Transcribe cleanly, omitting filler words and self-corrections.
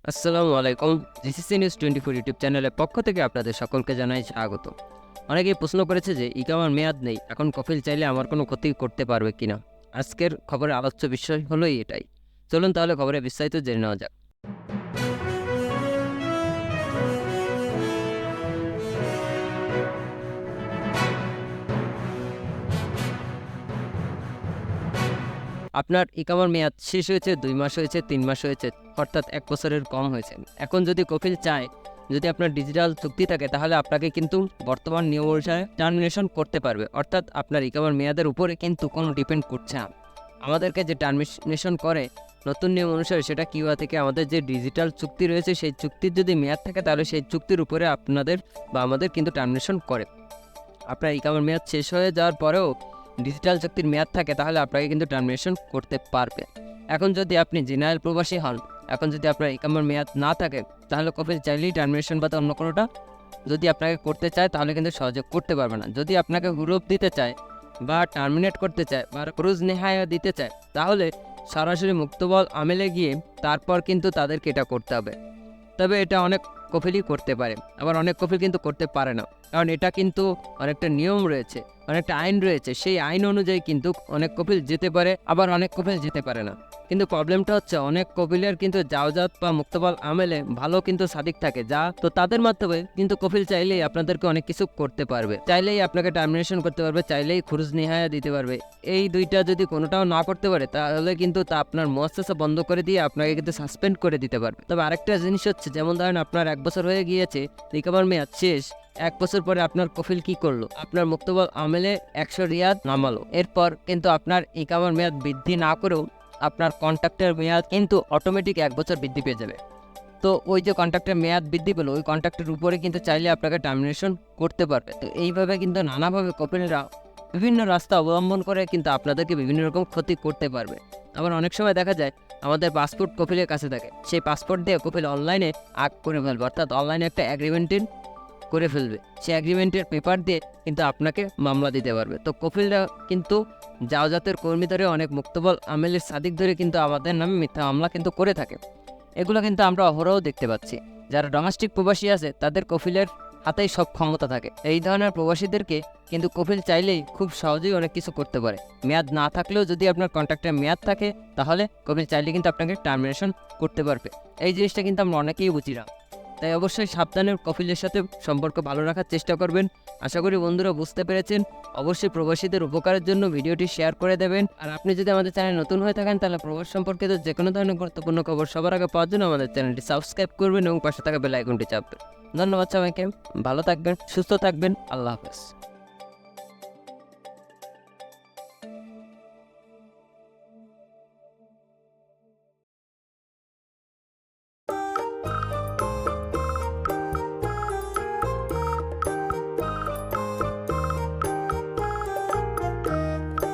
আসসালামু আলাইকুম। GCC news 24 YouTube চ্যানেলের পক্ষ থেকে আপনাদের সকলকে জানাই স্বাগত। অনেকেই প্রশ্ন করেছে যে ইকামার মেয়াদ নেই, এখন কফিল চাইলে আমার কোনো ক্ষতি করতে পারবে কিনা। আজকের খবরের আলোচ্য বিষয় হলোই এটাই। চলুন তাহলে খবরে বিস্তারিত জেনে নেওয়া যাক। আপনার ইকামার মেয়াদ শেষ হয়েছে, 2 মাস হয়েছে, 3 মাস হয়েছে, অর্থাৎ 1 বছরের কম হয়েছে। এখন যদি কফিল চায়, যদি আপনার ডিজিটাল চুক্তি থাকে, তাহলে আপনাকে কিন্তু বর্তমান নিয়ম অনুসারে টার্মিনেশন করতে পারবে। অর্থাৎ আপনার ইকামার মেয়াদের উপরে কিন্তু কোনো ডিপেন্ড করছে না। আমাদেরকে যে টার্মিনেশন করে নতুন নিয়ম অনুসারে, সেটা কিউআ থেকে আমাদের যে ডিজিটাল চুক্তি রয়েছে, সেই চুক্তির যদি মেয়াদ থাকে, তাহলে সেই চুক্তির উপরে আপনাদের বা আমাদের কিন্তু টার্মিনেশন করে। আপনার ইকামার মেয়াদ শেষ হয়ে যাওয়ার পরেও ডিজিটাল চুক্তির মেয়াদ থাকে, তাহলে আপনাকে কিন্তু টার্মিনেশন করতে পারবে। এখন যদি আপনি জেনারেল প্রবাসী হন, এখন যদি আপনার ইকামার মেয়াদ না থাকে, তাহলে কফিল চাইলেই টার্মিনেশন বা অন্য কোনোটা যদি আপনাকে করতে চায়, তাহলে কিন্তু সহজে করতে পারবে না। যদি আপনাকে হুরুপ দিতে চায় বা টার্মিনেট করতে চায় বা ক্রুজ নেহায়া দিতে চায়, তাহলে সরাসরি মুক্তবল আমেলে গিয়ে তারপর কিন্তু তাদেরকে এটা করতে হবে। তবে এটা অনেক কফিলই করতে পারে, আবার অনেক কফিল কিন্তু করতে পারে না, কারণ এটা কিন্তু অনেকটা নিয়ম রয়েছে, অনেকটা আইন রয়েছে। সেই আইন অনুযায়ী কিন্তু অনেক কফিল যেতে পারে, আবার অনেক কফিল যেতে পারে না। কিন্তু প্রবলেমটা হচ্ছে, অনেক কফিলের কিন্তু জাওজাত বা মুক্তবল আমেলে ভালো কিন্তু সাদিক থাকে, যা তো তাদের মাধ্যমে কিন্তু কফিল চাইলেই আপনাদেরকে অনেক কিছু করতে পারবে, চাইলেই আপনাকে টার্মিনেশন করতে পারবে, চাইলেই খুরুজ নিহায়া দিতে পারবে। এই দুইটা যদি কোনোটাও না করতে পারে, তাহলে কিন্তু তা আপনার মুআসসাসা বন্ধ করে দিয়ে আপনাকে কিন্তু সাসপেন্ড করে দিতে পারবে। তবে আরেকটা জিনিস হচ্ছে, যেমন ধরেন আপনার 1 বছর হয়ে গিয়েছে, রিকভার মেয়াদ শেষ, 1 বছর পরে আপনার কফিল কি করলো, আপনার মুক্তবল আমেলে 100 রিয়াদ নামালো, এরপর কিন্তু আপনার ইকামার মেয়াদ বৃদ্ধি না করেও আপনার কন্ট্রাক্টের মেয়াদ কিন্তু অটোমেটিক 1 বছর বৃদ্ধি পেয়ে যাবে। তো ওই যে কন্ট্রাক্টের মেয়াদ বৃদ্ধি পেলো, ওই কন্ট্রাক্টের উপরে কিন্তু চাইলে আপনাকে টার্মিনেশন করতে পারবে। তো এইভাবে কিন্তু নানাভাবে কপিলরা বিভিন্ন রাস্তা অবলম্বন করে কিন্তু আপনাদেরকে বিভিন্ন রকম ক্ষতি করতে পারবে। আবার অনেক সময় দেখা যায় আমাদের পাসপোর্ট কপিলের কাছে থাকে, সেই পাসপোর্ট দিয়ে কপিল অনলাইনে আগ করে ফেলবে, অর্থাৎ অনলাইনে একটা অ্যাগ্রিমেন্টের করে ফেলবে। সেই অ্যাগ্রিমেন্টের পেপার দিয়ে কিন্তু আপনাকে মামলা দিতে পারবে। তো কপিলরা কিন্তু জাওজাতের কর্মী ধরে, অনেক মুক্তবল আমেলের সাদিক ধরে কিন্তু আমাদের নামে মিথ্যা মামলা কিন্তু করে থাকে। এগুলো কিন্তু আমরা অহরহ দেখতে পাচ্ছি। যারা ডোমেস্টিক প্রবাসী আছে, তাদের কফিলের হাতেই সব ক্ষমতা থাকে। এই ধরনের প্রবাসীদেরকে কিন্তু কফিল চাইলেই খুব সহজেই অনেক কিছু করতে পারে। মেয়াদ না থাকলেও যদি আপনার কন্ট্রাক্টের মেয়াদ থাকে, তাহলে কফিল চাইলে কিন্তু আপনাকে টার্মিনেশন করতে পারবে। এই জিনিসটা কিন্তু আমরা অনেকেই বুঝি না। তাই অবশ্যই সাবধানে কফিলের সাথে সম্পর্ক ভালো রাখার চেষ্টা করবেন। আশা করি বন্ধুরা বুঝতে পেরেছেন। অবশ্যই প্রবাসীদের উপকারের জন্য ভিডিওটি শেয়ার করে দেবেন। আর আপনি যদি আমাদের চ্যানেল নতুন হয়ে থাকেন, তাহলে প্রবাস সম্পর্কিত যে কোনো ধরনের গুরুত্বপূর্ণ খবর সবার আগে পাওয়ার জন্য আমাদের চ্যানেলটি সাবস্ক্রাইব করবেন এবং পাশে থাকা বেল আইকনটি চাপবেন। ধন্যবাদ সবাইকে। ভালো থাকবেন, সুস্থ থাকবেন। আল্লাহ হাফেজ।